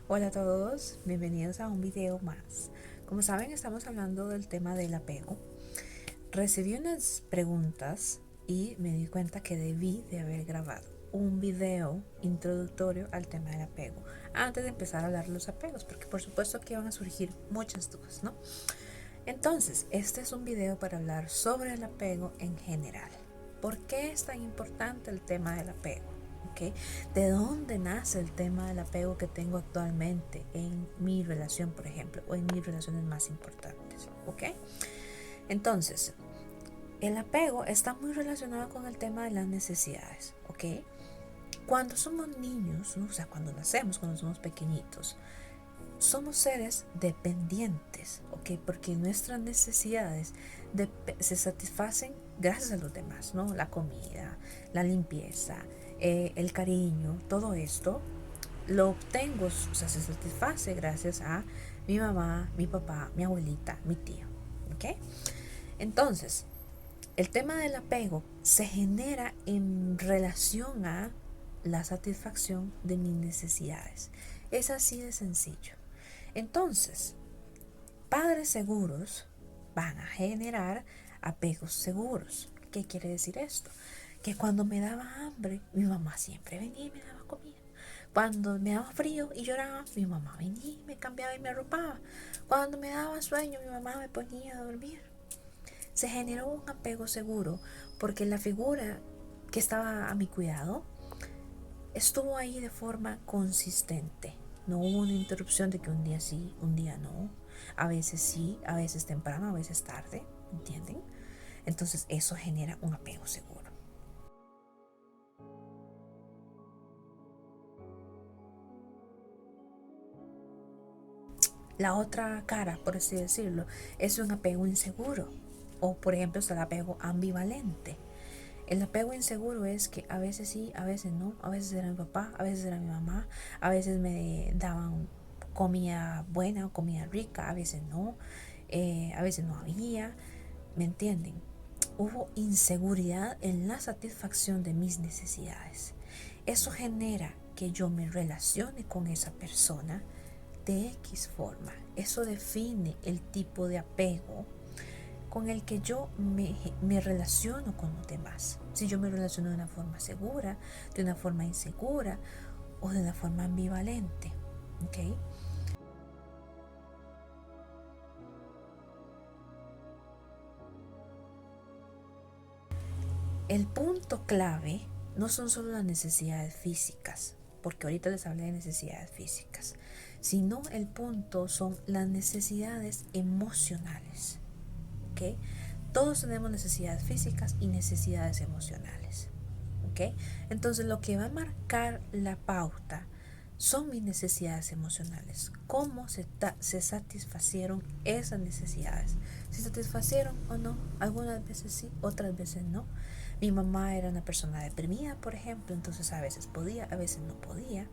Hola a todos, bienvenidos a un video más. Como saben, estamos hablando del tema del apego. Recibí unas preguntas y me di cuenta que debí de haber grabado un video introductorio al tema del apego antes de empezar a hablar de los apegos, porque por supuesto que van a surgir muchas dudas, ¿no? Entonces, este es un video para hablar sobre el apego en general. ¿Por qué es tan importante el tema del apego? ¿Okay? ¿De dónde nace el tema del apego que tengo actualmente en mi relación, por ejemplo, o en mis relaciones más importantes? ¿Okay? Entonces, el apego está muy relacionado con el tema de las necesidades. ¿Okay? Cuando somos niños, ¿no? O sea, cuando nacemos, cuando somos pequeñitos, somos seres dependientes, ¿ok? Porque nuestras necesidades se satisfacen gracias a los demás, ¿no? La comida, la limpieza, el cariño, todo esto lo obtengo, o sea, se satisface gracias a mi mamá, mi papá, mi abuelita, mi tío, ¿ok? Entonces, el tema del apego se genera en relación a la satisfacción de mis necesidades. Es así de sencillo. Entonces, padres seguros van a generar apegos seguros. ¿Qué quiere decir esto? Que cuando me daba hambre, mi mamá siempre venía y me daba comida. Cuando me daba frío y lloraba, mi mamá venía y me cambiaba y me arropaba. Cuando me daba sueño, mi mamá me ponía a dormir. Se generó un apego seguro porque la figura que estaba a mi cuidado estuvo ahí de forma consistente. No hubo una interrupción de que un día sí, un día no. A veces sí, a veces temprano, a veces tarde, ¿entienden? Entonces eso genera un apego seguro. La otra cara, por así decirlo, es un apego inseguro. O por ejemplo está el apego ambivalente. El apego inseguro es que a veces sí, a veces no, a veces era mi papá, a veces era mi mamá, a veces me daban comida buena o comida rica, a veces no había, ¿me entienden? Hubo inseguridad en la satisfacción de mis necesidades. Eso genera que yo me relacione con esa persona de X forma. Eso define el tipo de apego con el que yo me relaciono con los demás. Si yo me relaciono de una forma segura, de una forma insegura o de una forma ambivalente. ¿Ok? El punto clave no son solo las necesidades físicas, porque ahorita les hablé de necesidades físicas, sino el punto son las necesidades emocionales. ¿Ok? Todos tenemos necesidades físicas y necesidades emocionales. ¿Ok? Entonces lo que va a marcar la pauta son mis necesidades emocionales. ¿Cómo se satisfacieron esas necesidades? ¿Se satisfacieron o no? Algunas veces sí, otras veces no. Mi mamá era una persona deprimida, por ejemplo, entonces a veces podía, a veces no podía.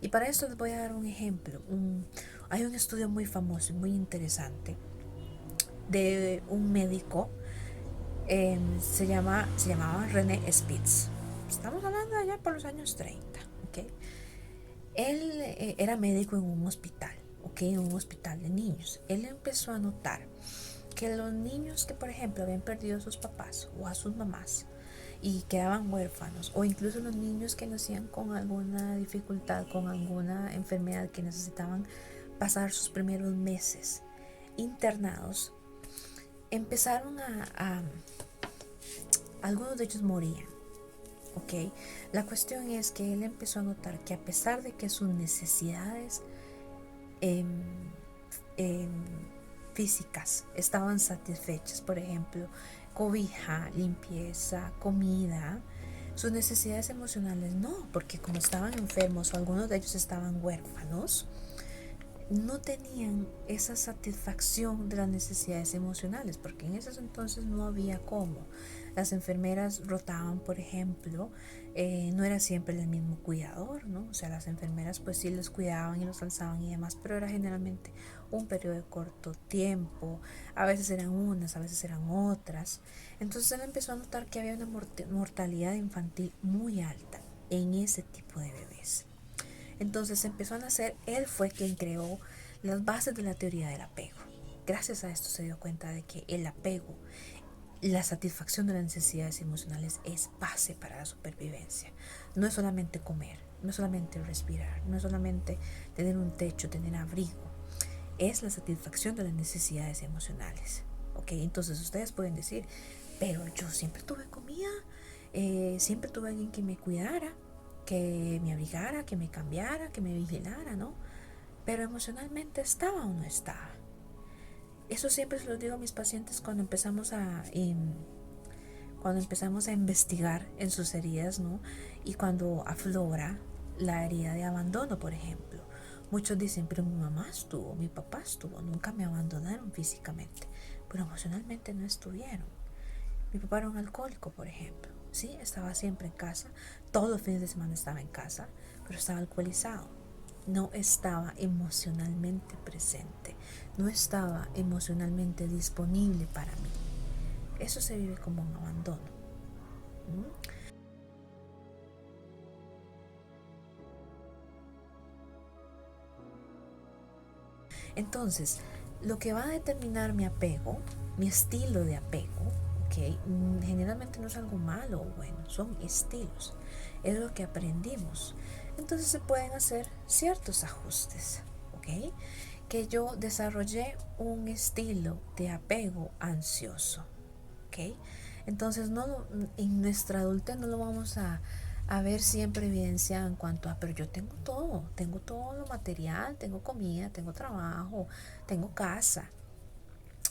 Y para esto les voy a dar un ejemplo. Hay un estudio muy famoso y muy interesante de un médico, se llamaba René Spitz. Estamos hablando de allá por los años 30. ¿Okay? Él era médico en un hospital, ¿okay? En un hospital de niños. Él empezó a notar que los niños que, por ejemplo, habían perdido a sus papás o a sus mamás y quedaban huérfanos, o incluso los niños que nacían con alguna dificultad, con alguna enfermedad que necesitaban pasar sus primeros meses internados, empezaron algunos de ellos morían. ¿Ok? La cuestión es que él empezó a notar que a pesar de que sus necesidades eh, eh, físicas estaban satisfechas, por ejemplo, cobija, limpieza, comida, sus necesidades emocionales no, porque como estaban enfermos o algunos de ellos estaban huérfanos, no tenían esa satisfacción de las necesidades emocionales, porque en esos entonces no había cómo. Las enfermeras rotaban, por ejemplo, no era siempre el mismo cuidador, ¿no? O sea, las enfermeras pues sí les cuidaban y los alzaban y demás, pero era generalmente un periodo de corto tiempo, a veces eran unas, a veces eran otras. Entonces él empezó a notar que había una mortalidad infantil muy alta en ese tipo de bebés. Entonces empezó a nacer, él fue quien creó las bases de la teoría del apego. Gracias a esto se dio cuenta de que el apego, la satisfacción de las necesidades emocionales es base para la supervivencia. No es solamente comer, no es solamente respirar, no es solamente tener un techo, tener abrigo. Es la satisfacción de las necesidades emocionales. ¿Ok? Entonces ustedes pueden decir, pero yo siempre tuve comida, siempre tuve alguien que me cuidara, que me abrigara, que me cambiara, que me vigilara, ¿no? Pero emocionalmente estaba o no estaba. Eso siempre se lo digo a mis pacientes cuando empezamos a investigar en sus heridas, ¿no? Y cuando aflora la herida de abandono, por ejemplo. Muchos dicen, pero mi mamá estuvo, mi papá estuvo, nunca me abandonaron físicamente, pero emocionalmente no estuvieron. Mi papá era un alcohólico, por ejemplo. Sí, estaba siempre en casa, todos los fines de semana estaba en casa, pero estaba alcoholizado. No estaba emocionalmente presente, no estaba emocionalmente disponible para mí. Eso se vive como un abandono. ¿Mm? Entonces, lo que va a determinar mi apego, mi estilo de apego, ¿ok? Generalmente no es algo malo o bueno, son estilos. Es lo que aprendimos. Entonces se pueden hacer ciertos ajustes, ¿ok? Que yo desarrollé un estilo de apego ansioso, ¿ok? Entonces en nuestra adultez no lo vamos a ver siempre evidenciado en cuanto a, pero yo tengo todo lo material, tengo comida, tengo trabajo, tengo casa,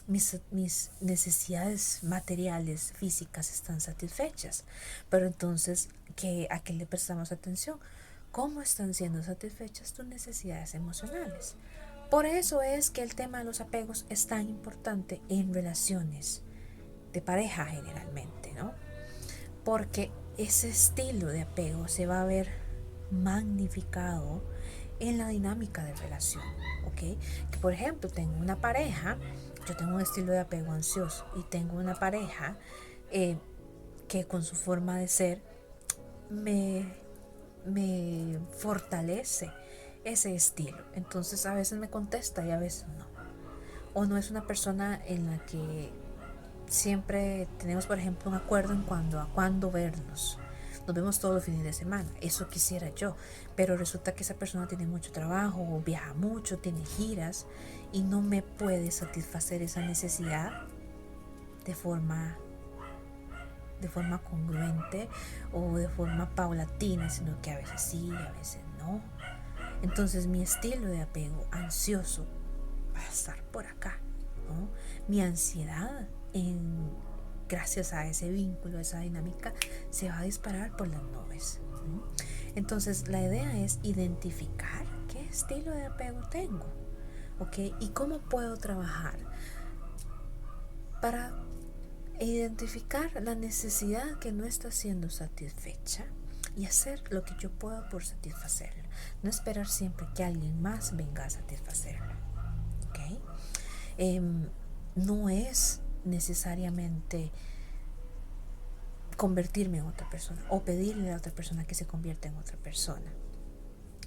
mis necesidades materiales, físicas están satisfechas. Pero entonces, ¿a qué le prestamos atención? ¿Cómo están siendo satisfechas tus necesidades emocionales? Por eso es que el tema de los apegos es tan importante en relaciones de pareja generalmente, ¿no? Porque ese estilo de apego se va a ver magnificado en la dinámica de relación, ¿ok? Que por ejemplo, tengo una pareja, yo tengo un estilo de apego ansioso y tengo una pareja que con su forma de ser me fortalece ese estilo. Entonces a veces me contesta y a veces no. O no es una persona en la que siempre tenemos, por ejemplo, un acuerdo en cuanto a cuándo vernos. Nos vemos todos los fines de semana. Eso quisiera yo. Pero resulta que esa persona tiene mucho trabajo, o viaja mucho, tiene giras y no me puede satisfacer esa necesidad de forma congruente o de forma paulatina, sino que a veces sí, a veces no. Entonces mi estilo de apego ansioso va a estar por acá, ¿no? Mi ansiedad gracias a ese vínculo, a esa dinámica, se va a disparar por las nubes, ¿no? Entonces la idea es identificar qué estilo de apego tengo, ¿ok? Y cómo puedo trabajar para identificar la necesidad que no está siendo satisfecha y hacer lo que yo pueda por satisfacerla. No esperar siempre que alguien más venga a satisfacerla, ¿ok? No es necesariamente convertirme en otra persona o pedirle a otra persona que se convierta en otra persona.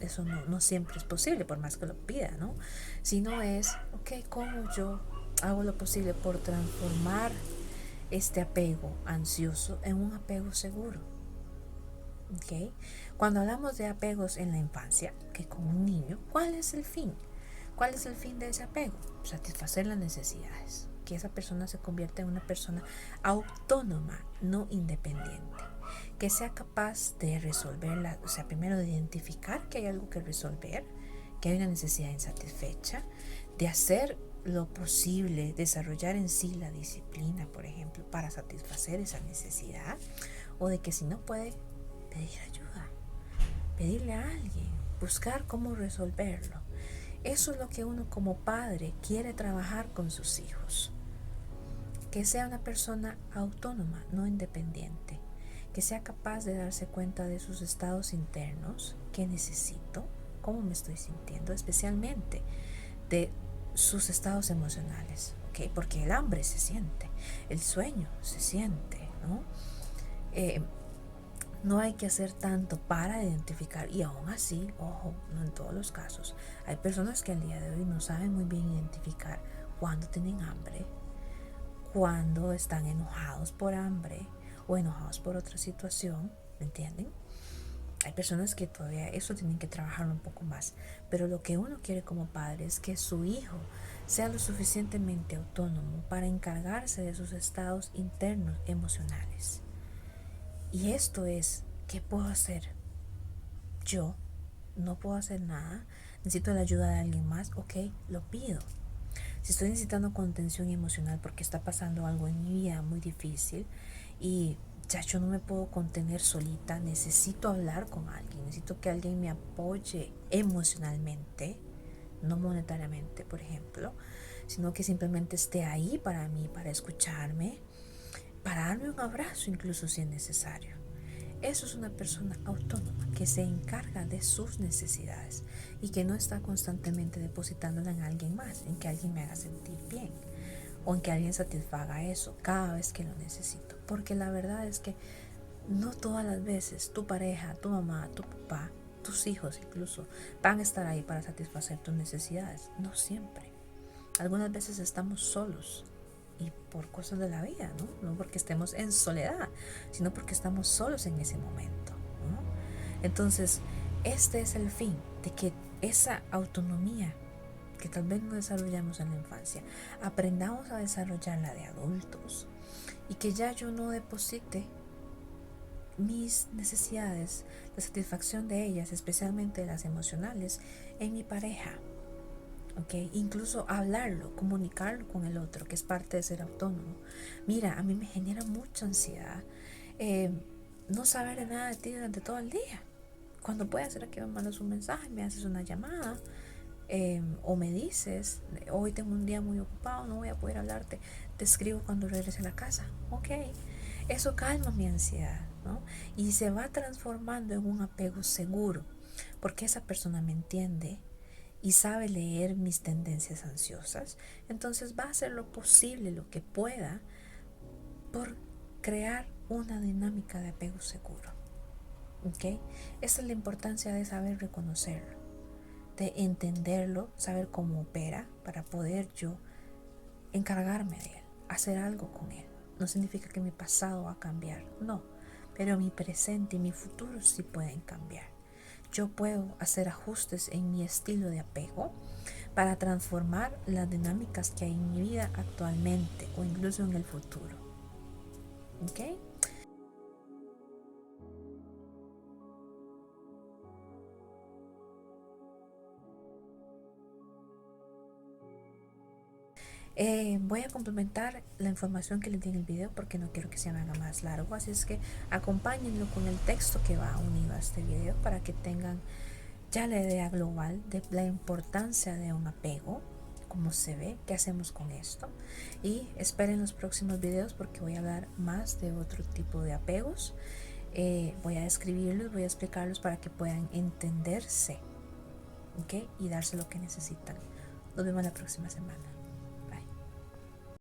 Eso no siempre es posible, por más que lo pida, ¿no? Sino es, ok, ¿cómo yo hago lo posible por transformar este apego ansioso en un apego seguro? ¿Okay? Cuando hablamos de apegos en la infancia, que con un niño, ¿cuál es el fin? ¿Cuál es el fin de ese apego? Satisfacer las necesidades, que esa persona se convierta en una persona autónoma, no independiente, que sea capaz de resolverla, o sea, primero de identificar que hay algo que resolver, que hay una necesidad insatisfecha, de hacer lo posible, desarrollar en sí la disciplina, por ejemplo, para satisfacer esa necesidad, o de que si no puede, pedir ayuda, pedirle a alguien, buscar cómo resolverlo. Eso es lo que uno como padre quiere trabajar con sus hijos. Que sea una persona autónoma, no independiente. Que sea capaz de darse cuenta de sus estados internos, qué necesito, cómo me estoy sintiendo, especialmente de sus estados emocionales, ¿okay? Porque el hambre se siente, el sueño se siente, ¿no? No hay que hacer tanto para identificar, y aún así, ojo, no en todos los casos. Hay personas que al día de hoy no saben muy bien identificar cuando tienen hambre, cuando están enojados por hambre o enojados por otra situación, ¿me entienden? Hay personas que todavía eso tienen que trabajarlo un poco más, pero lo que uno quiere como padre es que su hijo sea lo suficientemente autónomo para encargarse de sus estados internos emocionales. Y esto es, ¿qué puedo hacer? Yo no puedo hacer nada, necesito la ayuda de alguien más, ok, lo pido. Si estoy necesitando contención emocional porque está pasando algo en mi vida muy difícil y ya yo no me puedo contener solita, necesito hablar con alguien, necesito que alguien me apoye emocionalmente, no monetariamente, por ejemplo, sino que simplemente esté ahí para mí, para escucharme, para darme un abrazo incluso si es necesario. Eso es una persona autónoma que se encarga de sus necesidades y que no está constantemente depositándola en alguien más, en que alguien me haga sentir bien o en que alguien satisfaga eso cada vez que lo necesito. Porque la verdad es que no todas las veces tu pareja, tu mamá, tu papá, tus hijos incluso van a estar ahí para satisfacer tus necesidades. No siempre. Algunas veces estamos solos y por cosas de la vida, ¿no? Porque estemos en soledad, sino porque estamos solos en ese momento, ¿no? Entonces, este es el fin, de que esa autonomía que tal vez no desarrollamos en la infancia, aprendamos a desarrollarla de adultos y que ya yo no deposite mis necesidades, la satisfacción de ellas, especialmente las emocionales, en mi pareja. Okay. Incluso hablarlo, comunicarlo con el otro, que es parte de ser autónomo. Mira, a mí me genera mucha ansiedad no saber de nada de ti durante todo el día. Cuando puedes hacer que me mandas un mensaje, me haces una llamada o me dices, hoy tengo un día muy ocupado, no voy a poder hablarte, te escribo cuando regrese a la casa. Ok, eso calma mi ansiedad, ¿no? Y se va transformando en un apego seguro, porque esa persona me entiende y sabe leer mis tendencias ansiosas, entonces va a hacer lo posible, lo que pueda, por crear una dinámica de apego seguro. ¿Ok? Esa es la importancia de saber reconocerlo, de entenderlo, saber cómo opera para poder yo encargarme de él, hacer algo con él. No significa que mi pasado va a cambiar, no, pero mi presente y mi futuro sí pueden cambiar. Yo puedo hacer ajustes en mi estilo de apego para transformar las dinámicas que hay en mi vida actualmente o incluso en el futuro. ¿Ok? Voy a complementar la información que les di en el video porque no quiero que se me haga más largo, así es que acompáñenlo con el texto que va unido a este video para que tengan ya la idea global de la importancia de un apego, cómo se ve, qué hacemos con esto, y esperen los próximos videos porque voy a hablar más de otro tipo de apegos. Voy a describirlos, voy a explicarlos para que puedan entenderse, ¿ok? Y darse lo que necesitan. Nos vemos la próxima semana.